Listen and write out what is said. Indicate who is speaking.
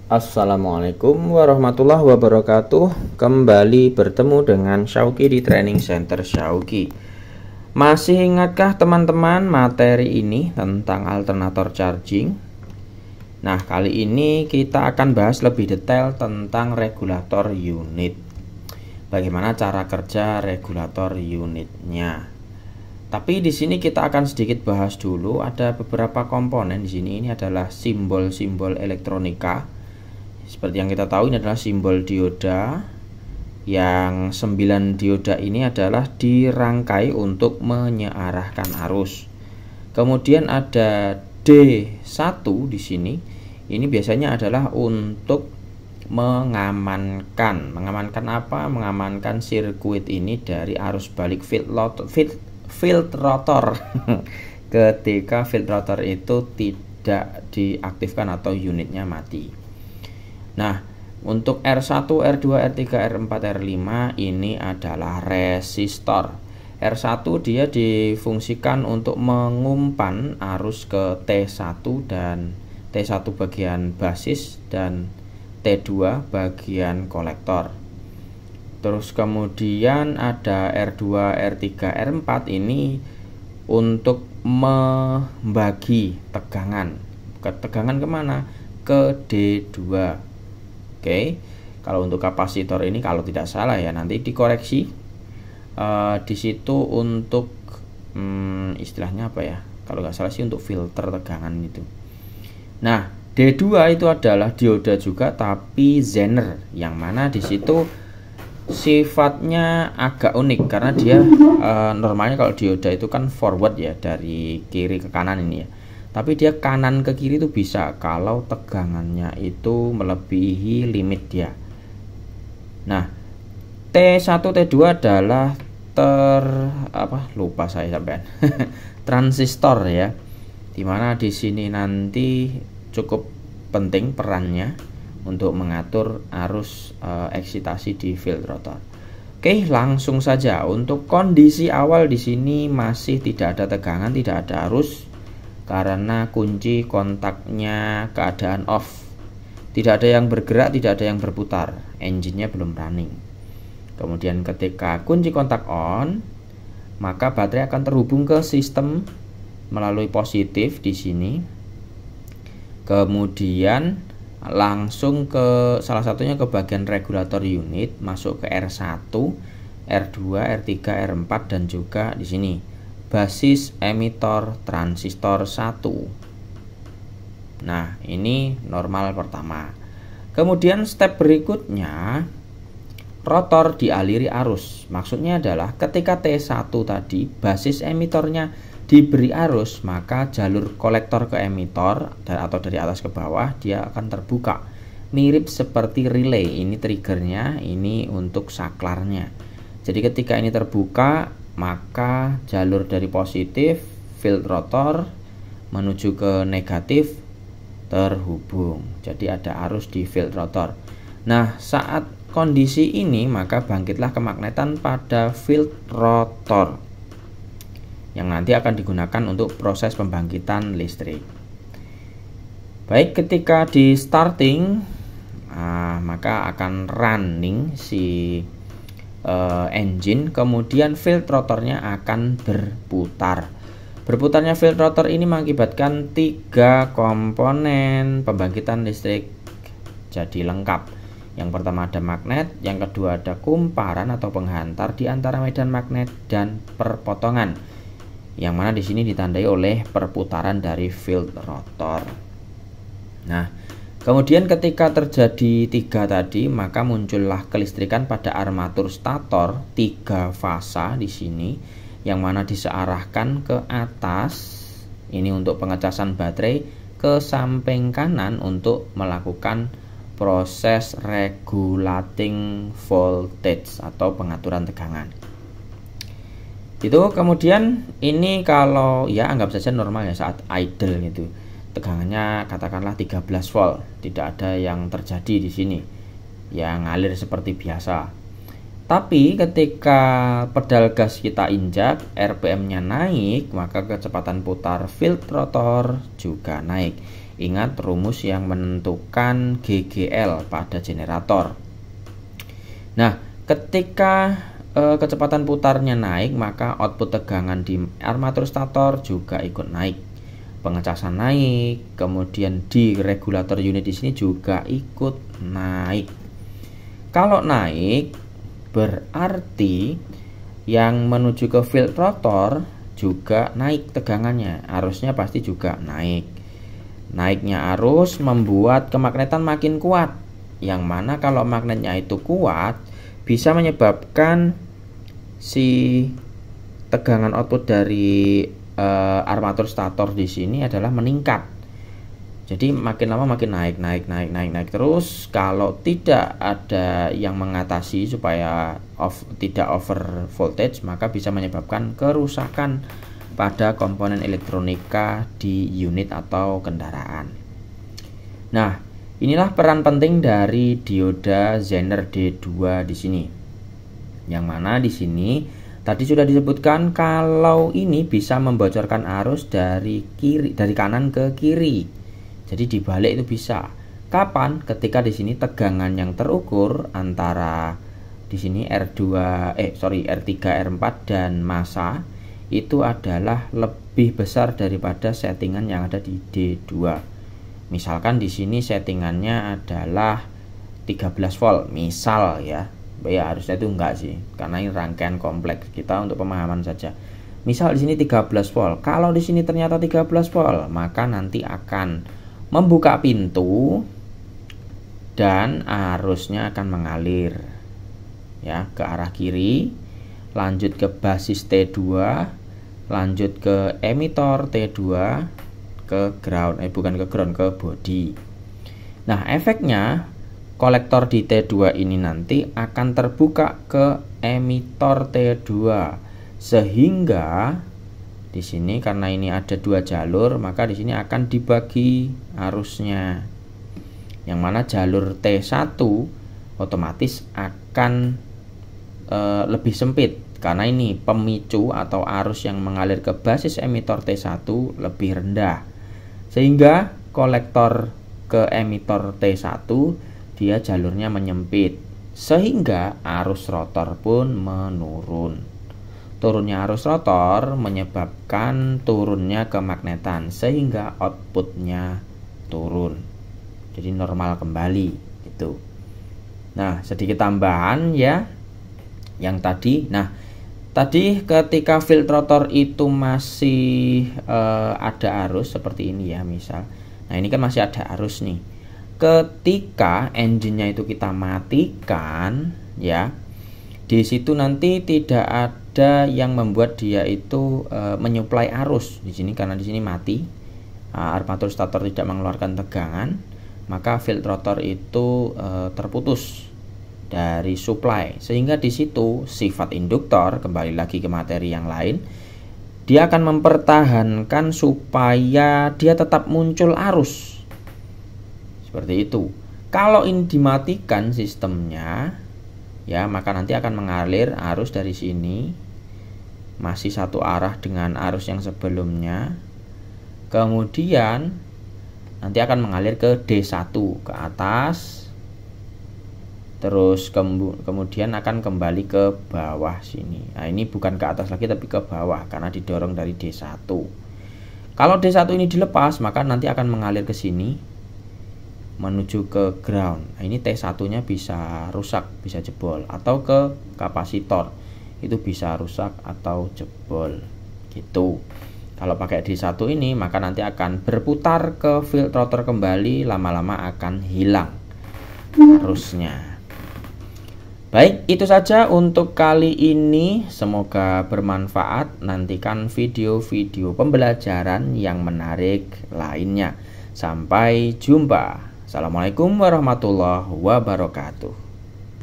Speaker 1: Assalamualaikum warahmatullahi wabarakatuh. Kembali bertemu dengan Syauqi di Training Center Syauqi. Masih ingatkah teman-teman materi ini tentang alternator charging? Nah, kali ini kita akan bahas lebih detail tentang regulator unit. Bagaimana cara kerja regulator unitnya. Tapi di sini kita akan sedikit bahas dulu, ada beberapa komponen di sini. Ini adalah simbol-simbol elektronika. Seperti yang kita tahu, ini adalah simbol dioda. Yang 9 dioda ini adalah dirangkai untuk menyearahkan arus. Kemudian ada D1 di sini. Ini biasanya adalah untuk mengamankan apa? Mengamankan sirkuit ini dari arus balik field rotor ketika field rotor itu tidak diaktifkan atau unitnya mati. Nah, untuk R1, R2, R3, R4, R5 ini adalah resistor. R1 dia difungsikan untuk mengumpan arus ke T1 dan T1 bagian basis dan T2 bagian kolektor. Terus kemudian ada R2, R3, R4 ini untuk membagi tegangan. Tegangan kemana? Ke D2. Oke, kalau untuk kapasitor ini kalau tidak salah ya nanti dikoreksi di situ untuk istilahnya apa ya? Kalau nggak salah sih untuk filter tegangan gitu. Nah, D2 itu adalah dioda juga tapi Zener, yang mana di situ sifatnya agak unik karena dia normalnya kalau dioda itu kan forward ya, dari kiri ke kanan ini ya. Tapi dia kanan ke kiri itu bisa kalau tegangannya itu melebihi limit dia. Nah, T1, T2 adalah lupa saya sampean. Transistor ya. Dimana di sini nanti cukup penting perannya untuk mengatur arus eksitasi di field rotor. Oke, langsung saja. Untuk kondisi awal di sini masih tidak ada tegangan, tidak ada arus. Karena kunci kontaknya keadaan off, tidak ada yang bergerak, tidak ada yang berputar, engine-nya belum running. Kemudian ketika kunci kontak on, maka baterai akan terhubung ke sistem melalui positif di sini. Kemudian langsung ke salah satunya ke bagian regulator unit, masuk ke R1, R2, R3, R4 dan juga di sini basis emitor transistor 1. Nah, ini normal pertama. Kemudian step berikutnya rotor dialiri arus. Maksudnya adalah ketika T1 tadi basis emitornya diberi arus, maka jalur kolektor ke emitor atau dari atas ke bawah dia akan terbuka. Mirip seperti relay. Ini triggernya, ini untuk saklarnya. Jadi ketika ini terbuka, maka jalur dari positif field rotor menuju ke negatif terhubung. Jadi ada arus di field rotor. Nah, saat kondisi ini maka bangkitlah kemagnetan pada field rotor yang nanti akan digunakan untuk proses pembangkitan listrik. Baik, ketika di starting maka akan running si engine, kemudian field rotornya akan berputar. Berputarnya field rotor ini mengakibatkan 3 komponen pembangkitan listrik jadi lengkap. Yang pertama ada magnet, yang kedua ada kumparan atau penghantar di antara medan magnet dan perpotongan. Yang mana di sini ditandai oleh perputaran dari field rotor. Nah, kemudian ketika terjadi 3 tadi, maka muncullah kelistrikan pada armatur stator 3 fasa di sini, yang mana disearahkan ke atas. Ini untuk pengecasan baterai, ke samping kanan untuk melakukan proses regulating voltage atau pengaturan tegangan. Itu kemudian ini kalau ya anggap saja normal ya saat idle gitu. Tegangannya katakanlah 13 volt, tidak ada yang terjadi di sini, yang ngalir seperti biasa. Tapi ketika pedal gas kita injak, RPM-nya naik, maka kecepatan putar field rotor juga naik. Ingat rumus yang menentukan GGL pada generator. Nah, ketika kecepatan putarnya naik, maka output tegangan di armatur stator juga ikut naik. Pengecasan naik, kemudian di regulator unit di sini juga ikut naik. Kalau naik, berarti yang menuju ke field rotor juga naik tegangannya, arusnya pasti juga naik. Naiknya arus membuat kemagnetan makin kuat, yang mana kalau magnetnya itu kuat bisa menyebabkan si tegangan output dari armatur stator di sini adalah meningkat. Jadi makin lama makin naik terus. Kalau tidak ada yang mengatasi supaya tidak over voltage, maka bisa menyebabkan kerusakan pada komponen elektronika di unit atau kendaraan. Nah, inilah peran penting dari dioda Zener D2 di sini. Yang mana di sini tadi sudah disebutkan kalau ini bisa membocorkan arus dari kanan ke kiri. Jadi dibalik itu bisa. Kapan? Ketika di sini tegangan yang terukur antara di sini R3 R4 dan massa itu adalah lebih besar daripada settingan yang ada di D2. Misalkan di sini settingannya adalah 13 volt, misal ya. Ya harusnya itu enggak sih, karena ini rangkaian kompleks kita untuk pemahaman saja. Misal di sini 13 volt. Kalau di sini ternyata 13 volt, maka nanti akan membuka pintu dan arusnya akan mengalir ya ke arah kiri, lanjut ke basis T2, lanjut ke emitor T2, ke ground, ke body. Nah, efeknya kolektor di T2 ini nanti akan terbuka ke emitor T2, sehingga di sini karena ini ada dua jalur, maka di sini akan dibagi arusnya. Yang mana jalur T1 otomatis akan lebih sempit karena ini pemicu atau arus yang mengalir ke basis emitor T1 lebih rendah. Sehingga kolektor ke emitor T1 dia jalurnya menyempit, sehingga arus rotor pun menurun. Turunnya arus rotor menyebabkan turunnya kemagnetan, sehingga outputnya turun. Jadi normal kembali gitu. Nah, sedikit tambahan ya yang tadi. Nah, tadi ketika field rotor itu masih ada arus seperti ini ya, misal. Nah, ini kan masih ada arus nih. Ketika engine-nya itu kita matikan ya, di situ nanti tidak ada yang membuat dia itu menyuplai arus di sini, karena di sini mati, armatur stator tidak mengeluarkan tegangan, maka field rotor itu terputus dari supply, sehingga di situ sifat induktor, kembali lagi ke materi yang lain, dia akan mempertahankan supaya dia tetap muncul arus seperti itu. Kalau ini dimatikan sistemnya ya, maka nanti akan mengalir arus dari sini masih satu arah dengan arus yang sebelumnya, kemudian nanti akan mengalir ke D1 ke atas, terus kemudian akan kembali ke bawah sini. Nah, ini bukan ke atas lagi tapi ke bawah karena didorong dari D1. Kalau D1 ini dilepas, maka nanti akan mengalir ke sini menuju ke ground. Nah, ini T1 nya bisa rusak, bisa jebol, atau ke kapasitor itu bisa rusak atau jebol gitu. Kalau pakai D1 ini, maka nanti akan berputar ke field rotor kembali, lama-lama akan hilang arusnya. Baik, itu saja untuk kali ini. Semoga bermanfaat. Nantikan video-video pembelajaran yang menarik lainnya. Sampai jumpa. Assalamualaikum warahmatullahi wabarakatuh.